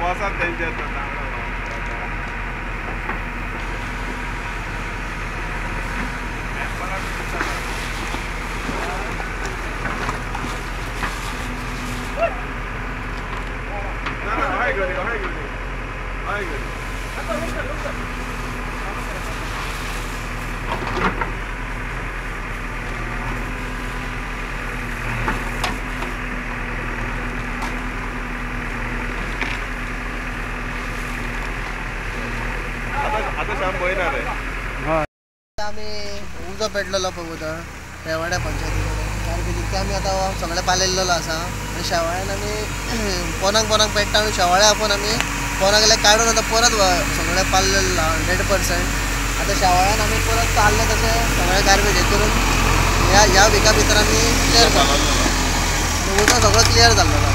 वसात त्यांच्या आता श्याम बयणार आहे. आम्ही उजो पेटलेलो पळय उदक शेवाड्या पंचायतीकडे सारकें तितकें आमी आतां सगळें पालयल्लो आसा आनी शेवाळ्यान आमी पोनाक पेट्टा आनी शेवाळ्या आपोवन आमी पोनाक काडून आतां परत सगळें पालयल्लो 100%. आतां शेवाळ्यान आमी परत काडलें तशें सगळें गार्बेज हे करून ह्या विका भितर आमी क्लियर करतलो. उदक सगळो क्लियर जाल्लो.